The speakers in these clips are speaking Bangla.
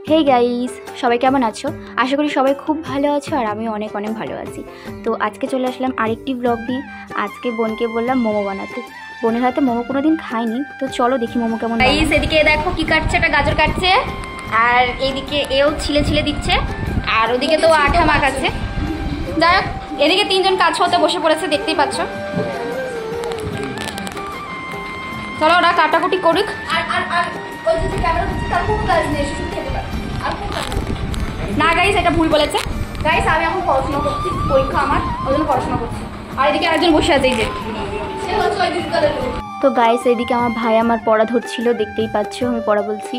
হেই গাইস, সবাই কেমন আছো? আশা করি সবাই খুব ভালো আছো আর আমি অনেক অনেক ভালো আছি। তো আজকে চলে আসলাম আরেকটি ব্লগ নিয়ে। আজকে বোনকে বললাম মোমো বানাতে। বোনের হাতে মোমো কোনোদিন খাইনি, তো চলো দেখি মোমো কেমন বানায়। গাইস এদিকে দেখো কি কাটছে, একটা গাজর কাটছে আর এইদিকে এও ছিলে ছিলে দিচ্ছে আর ওদিকে তো আঠা মাখাচ্ছে। যাই হোক, এদিকে তিনজন কাজ হতে বসে পড়েছে, দেখতেই পাচ্ছ। চলো ওরা কাটাকুটি করুক। না গাইস, এটা ভুল বলেছে। গাইস আমি এখন পড়াশোনা করছি, পরীক্ষা আমার, ওই জন্য পড়াশোনা করছি। আর এদিকে আরেকজন বসে আছে, এই যে। তো গাইস এইদিকে আমার ভাই আমার পড়া ধরছিল, দেখতেই পাচ্ছ আমি পড়া বলছি।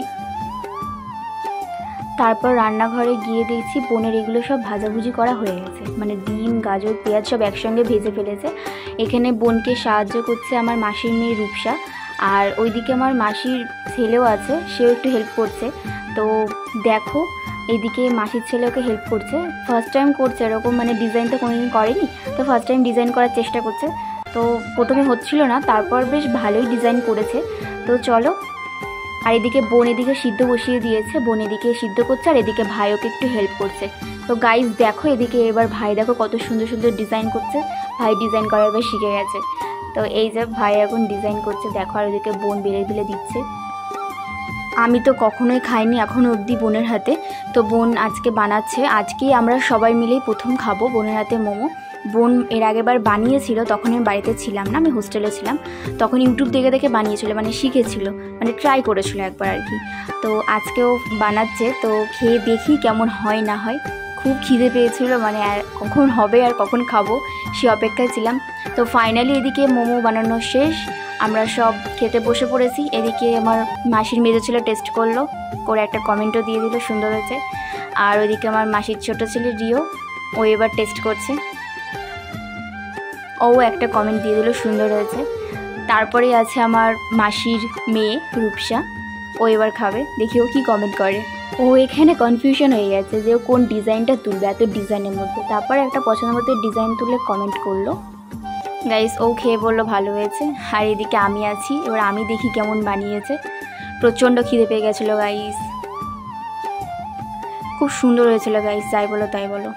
তারপর রান্নাঘরে গিয়ে দেখছি বোনের এগুলো সব ভাজাভুজি করা হয়ে গেছে, মানে ডিম গাজর পেঁয়াজ সব একসঙ্গে ভেজে ফেলেছে। এখানে বোনকে সাহায্য করছে আমার মাসির মেয়ে রূপসা, আর ওইদিকে আমার মাসির ছেলেও আছে, সেও একটু হেল্প করছে। তো দেখো এইদিকে মাসির ছেলে ওকে হেল্প করছে, ফার্স্ট টাইম করছে এরকম, মানে ডিজাইন তো কোনোদিন করেনি, তো ফার্স্ট টাইম ডিজাইন করার চেষ্টা করছে। তো প্রথমে হচ্ছিল না, তারপর বেশ ভালোই ডিজাইন করেছে। তো চলো। আর এদিকে বোন এদিকে সিদ্ধ বসিয়ে দিয়েছে, বোন এদিকে সিদ্ধ করছে আর এদিকে ভাই ওকে একটু হেল্প করছে। তো গাইস দেখো এদিকে এবার ভাই দেখো কত সুন্দর সুন্দর ডিজাইন করছে, ভাই ডিজাইন করা এবার শিখে গেছে। তো এই যে ভাই এখন ডিজাইন করছে দেখো, আর ওদিকে বোন বেলে বেলে দিচ্ছে। আমি তো কখনোই খাইনি এখনও অবধি বোনের হাতে, তো বোন আজকে বানাচ্ছে, আজকেই আমরা সবাই মিলেই প্রথম খাবো বোনের হাতে মোমো। বোন এর আগেবার বানিয়েছিল, তখন আমি বাড়িতে ছিলাম না, আমি হোস্টেলে ছিলাম, তখন ইউটিউব দেখে দেখে বানিয়েছিল, মানে শিখেছিল, মানে ট্রাই করেছিল একবার আর কি। তো আজকেও বানাচ্ছে, তো খেয়ে দেখি কেমন হয় না হয়। খুব খিদে পেয়েছিল, মানে আর কখন হবে আর কখন খাবো সে অপেক্ষায় ছিলাম। তো ফাইনালি এদিকে মোমো বানানো শেষ, আমরা সব খেতে বসে পড়েছি। এদিকে আমার মাসির মেজো ছেলে টেস্ট করলো, করে একটা কমেন্টও দিয়ে দিল সুন্দর হয়েছে। আর ওইদিকে আমার মাসির ছোটো ছেলে রিও, ও এবার টেস্ট করছে, ও একটা কমেন্ট দিয়ে দিল সুন্দর হয়েছে। তারপরে আছে আমার মাসির মেয়ে রূপসা, ও এবার খাবে, দেখি ও কী কমেন্ট করে। ও এখানে কনফিউশন হয়ে গেছে যে ও কোন ডিজাইনটা তুলবে এত ডিজাইনের মধ্যে, তারপরে একটা পছন্দের মধ্যে ডিজাইন তুলে কমেন্ট করলো। গাইস ও খেয়ে বললো ভালো হয়েছে, আর এদিকে আমি আছি, এবার আমি দেখি কেমন বানিয়েছে। প্রচণ্ড খিদে পেয়ে গেছিলো গাইস, খুব সুন্দর হয়েছিল গাইস, যাই বলো তাই বলো।